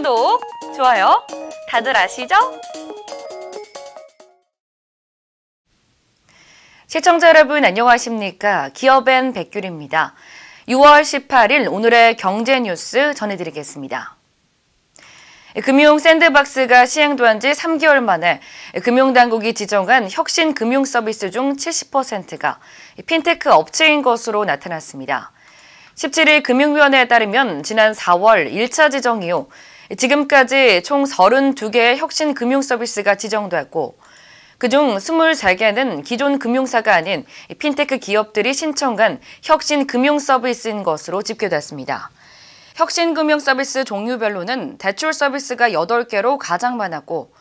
구독, 좋아요 다들 아시죠? 시청자 여러분 안녕하십니까? 기업엔 백규리입니다. 6월 18일 오늘의 경제 뉴스 전해드리겠습니다. 금융 샌드박스가 시행된 지 3개월 만에 금융당국이 지정한 혁신 금융 서비스 중 70%가 핀테크 업체인 것으로 나타났습니다. 17일 금융위원회에 따르면 지난 4월 1차 지정 이후 지금까지 총 32개의 혁신 금융 서비스가 지정됐고 그중 23개는 기존 금융사가 아닌 핀테크 기업들이 신청한 혁신 금융 서비스인 것으로 집계됐습니다. 혁신 금융 서비스 종류별로는 대출 서비스가 8개로 가장 많았고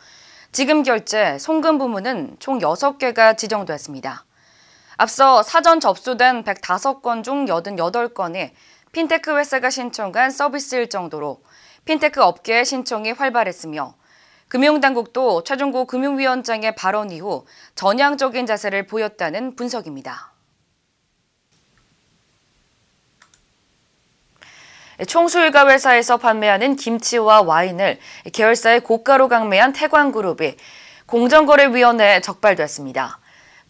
지금 결제, 송금 부문은 총 6개가 지정됐습니다. 앞서 사전 접수된 105건 중 88건이 핀테크 회사가 신청한 서비스일 정도로 핀테크 업계의 신청이 활발했으며 금융당국도 최종구 금융위원장의 발언 이후 전향적인 자세를 보였다는 분석입니다. 총수일가 회사에서 판매하는 김치와 와인을 계열사의 고가로 강매한 태광그룹이 공정거래위원회에 적발됐습니다.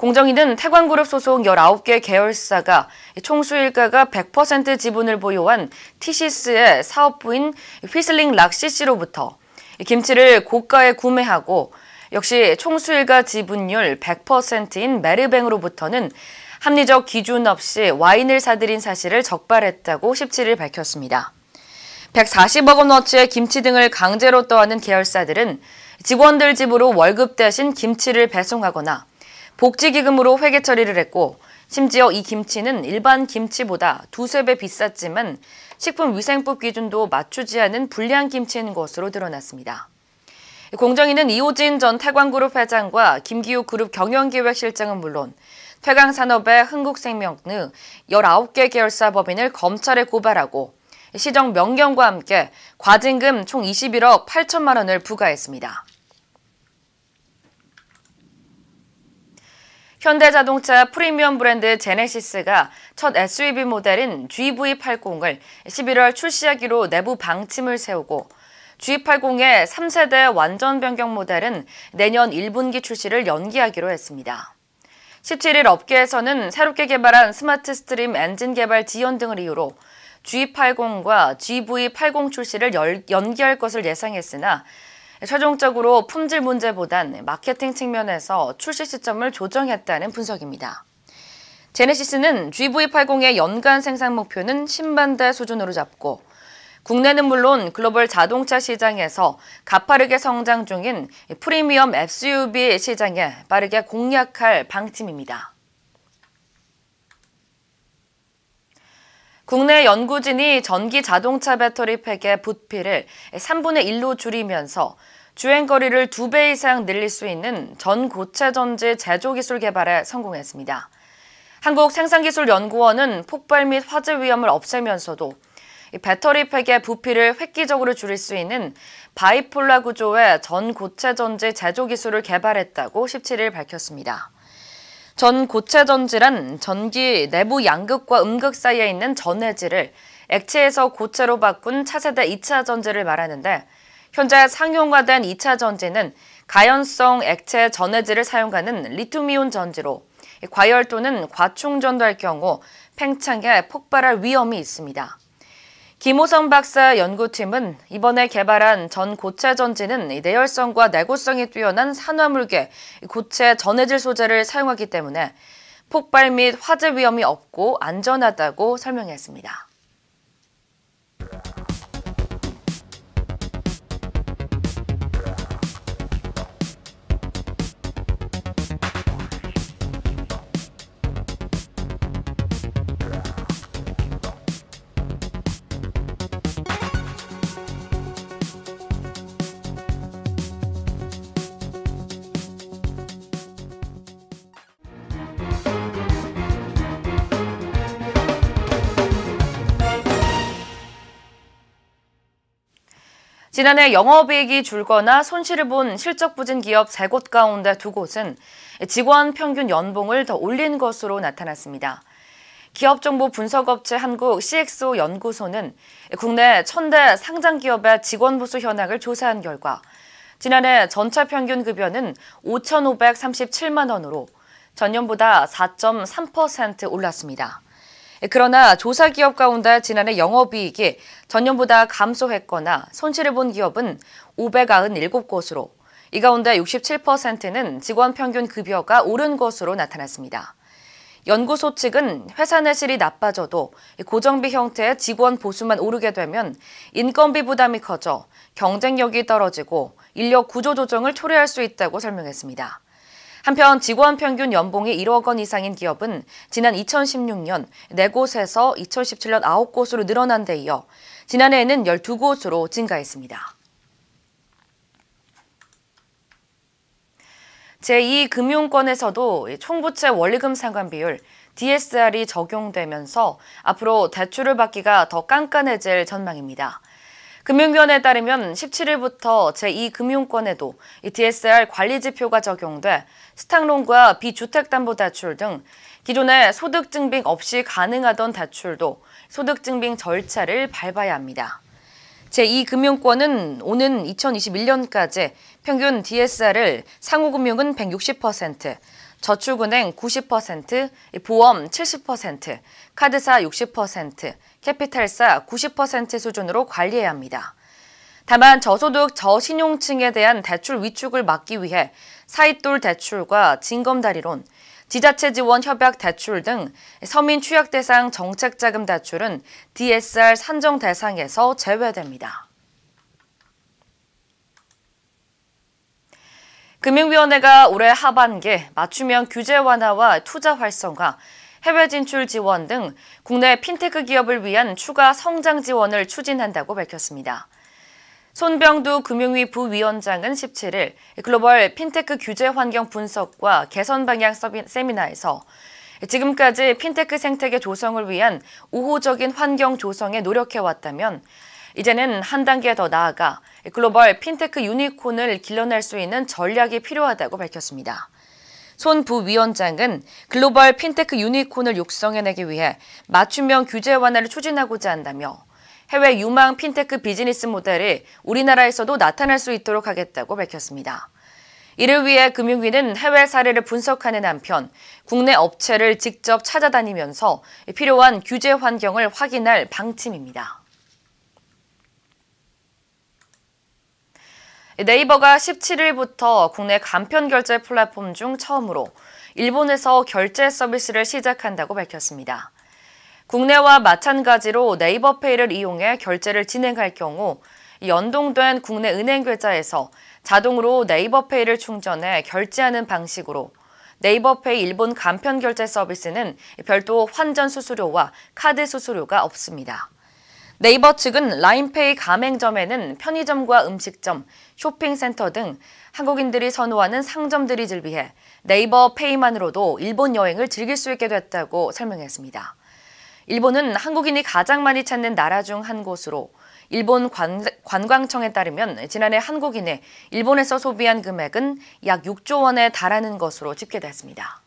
공정위는 태광그룹 소속 19개 계열사가 총수일가가 100% 지분을 보유한 티시스의 사업부인 휘슬링 락시씨로부터 김치를 고가에 구매하고 역시 총수일가 지분율 100%인 메르뱅으로부터는 합리적 기준 없이 와인을 사들인 사실을 적발했다고 17일 밝혔습니다. 140억 원어치의 김치 등을 강제로 떠안은 계열사들은 직원들 집으로 월급 대신 김치를 배송하거나 복지기금으로 회계 처리를 했고 심지어 이 김치는 일반 김치보다 2~3배 비쌌지만 식품위생법 기준도 맞추지 않은 불량 김치인 것으로 드러났습니다. 공정위는 이호진 전 태광그룹 회장과 김기욱 그룹 경영기획실장은 물론 태광산업의 흥국생명 등 19개 계열사 법인을 검찰에 고발하고 시정 명령과 함께 과징금 총 21억 8천만 원을 부과했습니다. 현대자동차 프리미엄 브랜드 제네시스가 첫 SUV 모델인 GV80을 11월 출시하기로 내부 방침을 세우고 G80의 3세대 완전 변경 모델은 내년 1분기 출시를 연기하기로 했습니다. 17일 업계에서는 새롭게 개발한 스마트 스트림 엔진 개발 지연 등을 이유로 G80과 GV80 출시를 연기할 것을 예상했으나 최종적으로 품질 문제보단 마케팅 측면에서 출시 시점을 조정했다는 분석입니다. 제네시스는 GV80의 연간 생산 목표는 10만 대 수준으로 잡고 국내는 물론 글로벌 자동차 시장에서 가파르게 성장 중인 프리미엄 SUV 시장에 빠르게 공략할 방침입니다. 국내 연구진이 전기 자동차 배터리 팩의 부피를 3분의 1로 줄이면서 주행거리를 2배 이상 늘릴 수 있는 전고체 전지 제조 기술 개발에 성공했습니다. 한국생산기술연구원은 폭발 및 화재 위험을 없애면서도 배터리 팩의 부피를 획기적으로 줄일 수 있는 바이폴라 구조의 전고체 전지 제조 기술을 개발했다고 17일 밝혔습니다. 전고체 전지란 전기 내부 양극과 음극 사이에 있는 전해질을 액체에서 고체로 바꾼 차세대 2차 전지를 말하는데 현재 상용화된 2차 전지는 가연성 액체 전해질을 사용하는 리튬이온 전지로 과열 또는 과충전도할 경우 팽창에 폭발할 위험이 있습니다. 김호성 박사 연구팀은 이번에 개발한 전고체 전지는 내열성과 내구성이 뛰어난 산화물계 고체 전해질 소재를 사용하기 때문에 폭발 및 화재 위험이 없고 안전하다고 설명했습니다. 지난해 영업이익이 줄거나 손실을 본 실적 부진 기업 3곳 가운데 2곳은 직원 평균 연봉을 더 올린 것으로 나타났습니다. 기업정보분석업체 한국 CXO 연구소는 국내 1000대 상장기업의 직원 보수 현황을 조사한 결과 지난해 전체 평균 급여는 5,537만 원으로 전년보다 4.3% 올랐습니다. 그러나 조사 기업 가운데 지난해 영업이익이 전년보다 감소했거나 손실을 본 기업은 597곳으로 이 가운데 67%는 직원 평균 급여가 오른 것으로 나타났습니다. 연구소 측은 회사 내실이 나빠져도 고정비 형태의 직원 보수만 오르게 되면 인건비 부담이 커져 경쟁력이 떨어지고 인력 구조 조정을 초래할 수 있다고 설명했습니다. 한편 직원 평균 연봉이 1억 원 이상인 기업은 지난 2016년 4곳에서 2017년 9곳으로 늘어난 데 이어 지난해에는 12곳으로 증가했습니다. 제2금융권에서도 총부채 원리금 상환 비율 DSR이 적용되면서 앞으로 대출을 받기가 더 깐깐해질 전망입니다. 금융위원회에 따르면 17일부터 제2금융권에도 DSR 관리지표가 적용돼 스탁론과 비주택담보대출 등 기존의 소득증빙 없이 가능하던 대출도 소득증빙 절차를 밟아야 합니다. 제2금융권은 오는 2021년까지 평균 DSR을 상호금융은 160%, 저축은행 90%, 보험 70%, 카드사 60%, 캐피탈사 90% 수준으로 관리해야 합니다. 다만 저소득 저신용층에 대한 대출 위축을 막기 위해 사잇돌 대출과 징검다리론, 지자체 지원 협약 대출 등 서민 취약 대상 정책자금 대출은 DSR 산정 대상에서 제외됩니다. 금융위원회가 올해 하반기 맞춤형 규제 완화와 투자 활성화, 해외 진출 지원 등 국내 핀테크 기업을 위한 추가 성장 지원을 추진한다고 밝혔습니다. 손병두 금융위 부위원장은 17일 글로벌 핀테크 규제 환경 분석과 개선 방향 세미나에서 지금까지 핀테크 생태계 조성을 위한 우호적인 환경 조성에 노력해왔다면 이제는 한 단계 더 나아가 글로벌 핀테크 유니콘을 길러낼 수 있는 전략이 필요하다고 밝혔습니다. 손 부위원장은 글로벌 핀테크 유니콘을 육성해내기 위해 맞춤형 규제 완화를 추진하고자 한다며 해외 유망 핀테크 비즈니스 모델이 우리나라에서도 나타날 수 있도록 하겠다고 밝혔습니다. 이를 위해 금융위는 해외 사례를 분석하는 한편 국내 업체를 직접 찾아다니면서 필요한 규제 환경을 확인할 방침입니다. 네이버가 17일부터 국내 간편 결제 플랫폼 중 처음으로 일본에서 결제 서비스를 시작한다고 밝혔습니다. 국내와 마찬가지로 네이버페이를 이용해 결제를 진행할 경우 연동된 국내 은행 계좌에서 자동으로 네이버페이를 충전해 결제하는 방식으로 네이버페이 일본 간편 결제 서비스는 별도 환전 수수료와 카드 수수료가 없습니다. 네이버 측은 라인페이 가맹점에는 편의점과 음식점, 쇼핑센터 등 한국인들이 선호하는 상점들이를 위해 네이버 페이만으로도 일본 여행을 즐길 수 있게 됐다고 설명했습니다. 일본은 한국인이 가장 많이 찾는 나라 중 한 곳으로 일본 관광청에 따르면 지난해 한국인이 일본에서 소비한 금액은 약 6조 원에 달하는 것으로 집계됐습니다.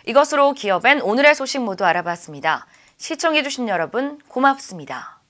이것으로 기업엔 오늘의 소식 모두 알아봤습니다. 시청해주신 여러분 고맙습니다.